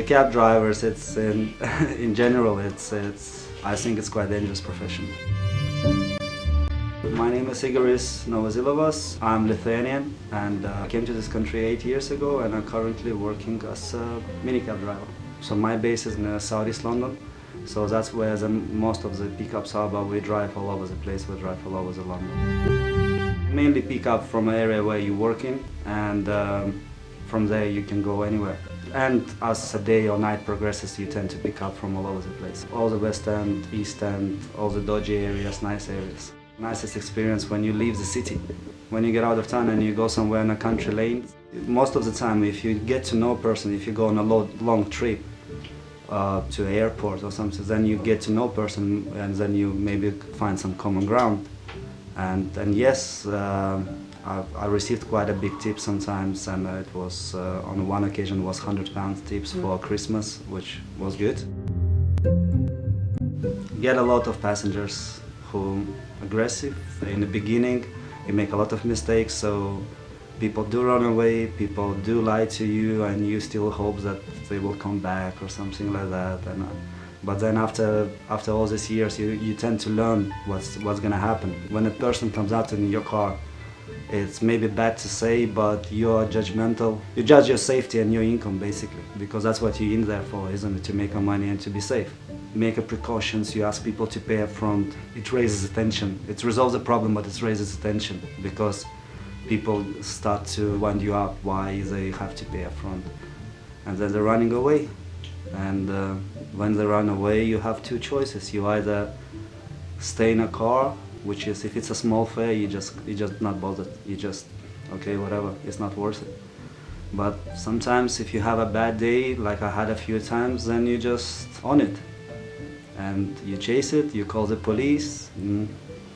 cab drivers, it's in general, I think it's quite a dangerous profession. My name is Igoris Novozilovas. I'm Lithuanian and I came to this country 8 years ago and I'm currently working as a minicab driver. So my base is in southeast London, so that's where most of the pickups are, but we drive all over the place, we drive all over the London. Mainly pick up from an area where you're working and from there you can go anywhere. And as the day or night progresses, you tend to pick up from all over the place. All the West End, East End, all the dodgy areas, nice areas. Nicest experience when you leave the city. When you get out of town and you go somewhere in a country lane, most of the time if you get to know a person, if you go on a long trip to an airport or something, then you get to know a person and then you maybe find some common ground. And yes, I received quite a big tip sometimes, and it was on one occasion was £100 tips for Christmas, which was good. Get a lot of passengers who aggressive in the beginning. You make a lot of mistakes, so people do run away, people do lie to you, and you still hope that they will come back or something like that. But then after all these years, you tend to learn what's gonna happen. When a person comes out in your car, it's maybe bad to say, but you're judgmental. You judge your safety and your income, basically, because that's what you're in there for, isn't it? To make money and to be safe. Make a precautions, you ask people to pay up front. It raises attention. It resolves the problem, but it raises attention because people start to wind you up why they have to pay up front. And then they're running away. And when they run away, you have two choices. You either stay in a car, which is, if it's a small fare, you just not bothered. You just, okay, whatever, it's not worth it. But sometimes if you have a bad day, like I had a few times, then you just on it. And you chase it, you call the police, and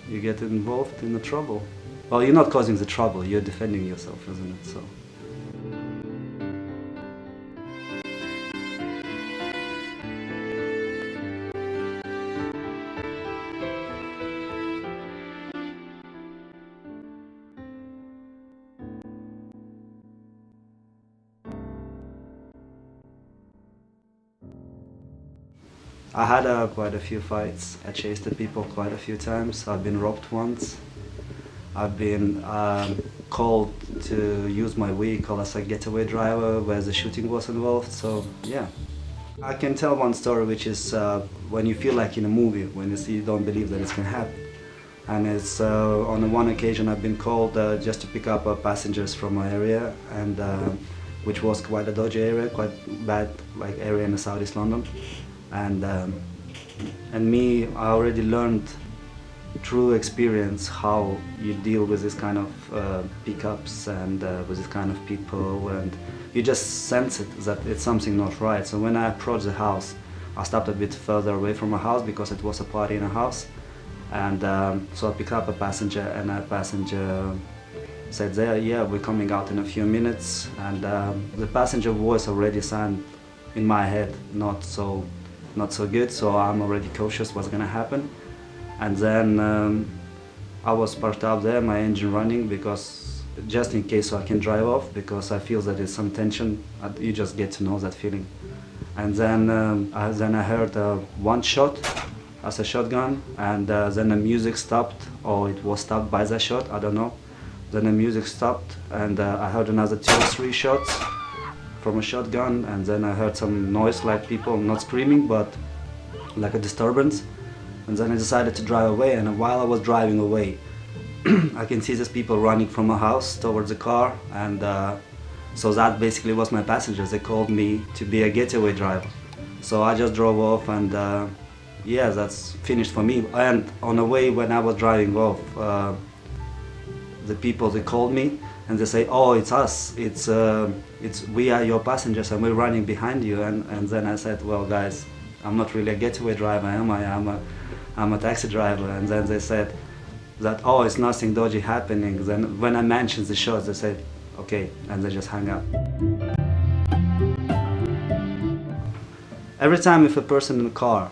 you get involved in the trouble. Well, you're not causing the trouble, you're defending yourself, isn't it? So. I had quite a few fights. I chased the people quite a few times. I've been robbed once. I've been called to use my vehicle as a getaway driver where the shooting was involved, so yeah. I can tell one story, which is when you feel like in a movie, when you don't believe that it's gonna happen. And it's on one occasion I've been called just to pick up passengers from my area, and which was quite a dodgy area, quite bad like area in the southeast London. And me, I already learned through experience how you deal with this kind of pickups and with this kind of people, and you just sense it that it's something not right. So when I approached the house, I stopped a bit further away from the house because it was a party in a house, and so I picked up a passenger, and that passenger said, yeah, we're coming out in a few minutes, and the passenger voice already sounded in my head not so good, so I'm already cautious what's gonna happen. And then I was parked up there, my engine running, because just in case so I can drive off, because I feel that there's some tension, you just get to know that feeling. And then I heard one shot as a shotgun, and then the music stopped, or it was stopped by the shot, I don't know. Then the music stopped, and I heard another 2 or 3 shots from a shotgun, and then I heard some noise, like people not screaming, but like a disturbance. And then I decided to drive away, and while I was driving away, I can see these people running from a house towards the car, and so that basically was my passengers. They called me to be a getaway driver. So I just drove off, and yeah, that's finished for me. And on the way when I was driving off, the people, they called me, and they say, oh, it's us, we are your passengers and we're running behind you. And then I said, well guys, I'm not really a getaway driver, am I? I'm a taxi driver. And then they said that, oh, it's nothing dodgy happening. Then when I mentioned the shots, they said, okay, and they just hung up. Every time if a person in a car,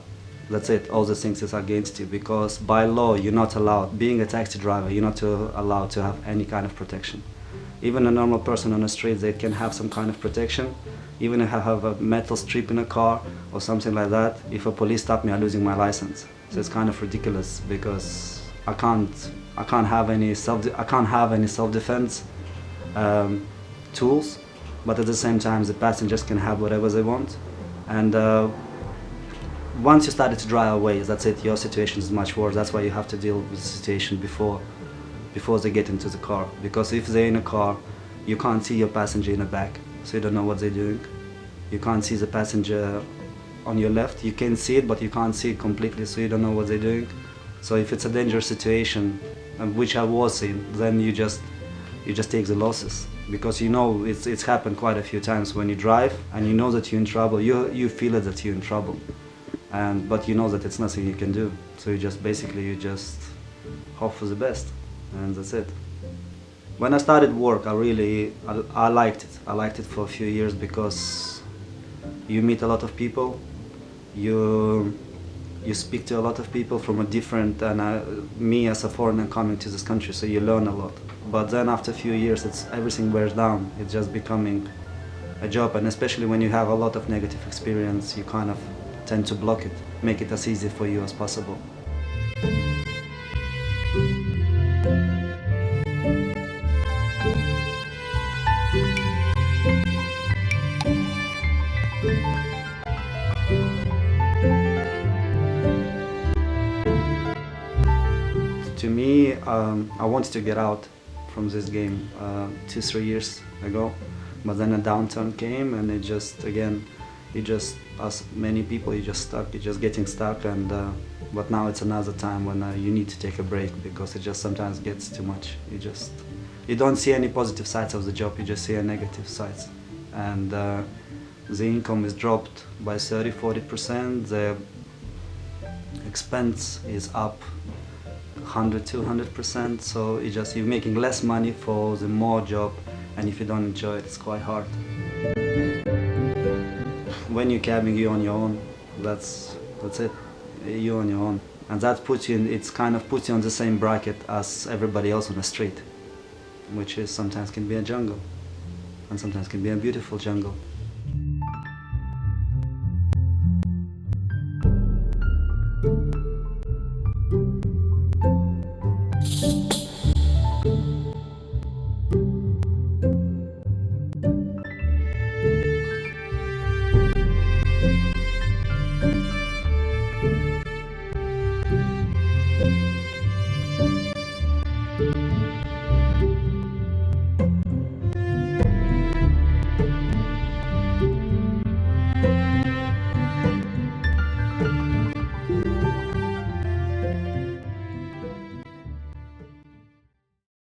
that's it, all the things is against you, because by law you're not allowed, being a taxi driver, you're not allowed to have any kind of protection. Even a normal person on the street, they can have some kind of protection. Even if I have a metal strip in a car or something like that, if a police stop me, I'm losing my license. So it's kind of ridiculous because I can't have any self-defense tools, but at the same time, the passengers can have whatever they want. And once you started to drive away, that's it. Your situation is much worse. That's why you have to deal with the situation before they get into the car. Because if they're in a car, you can't see your passenger in the back, so you don't know what they're doing. You can't see the passenger on your left. You can see it, but you can't see it completely, so you don't know what they're doing. So if it's a dangerous situation, which I was in, then you just take the losses. Because you know it's happened quite a few times when you drive and you know that you're in trouble. You feel it that you're in trouble, but you know that it's nothing you can do. So you just hope for the best, and that's it. When I started work, I liked it. I liked it for a few years because you meet a lot of people, you speak to a lot of people from a different, and me as a foreigner coming to this country, so you learn a lot. But then after a few years, everything wears down. It's just becoming a job, and especially when you have a lot of negative experience, you kind of tend to block it, make it as easy for you as possible. To me, I wanted to get out from this game 2-3 years ago, but then a downturn came, and as many people, you're just getting stuck, and but now it's another time when you need to take a break because it just sometimes gets too much. You don't see any positive sides of the job, you just see a negative sides, and the income is dropped by 30-40%, the expense is up 100-200%, so you're making less money for the more job, and if you don't enjoy it, it's quite hard. When you're cabbing, you're on your own. That's it. You're on your own, and that puts you on the same bracket as everybody else on the street, which is sometimes can be a jungle, and sometimes can be a beautiful jungle.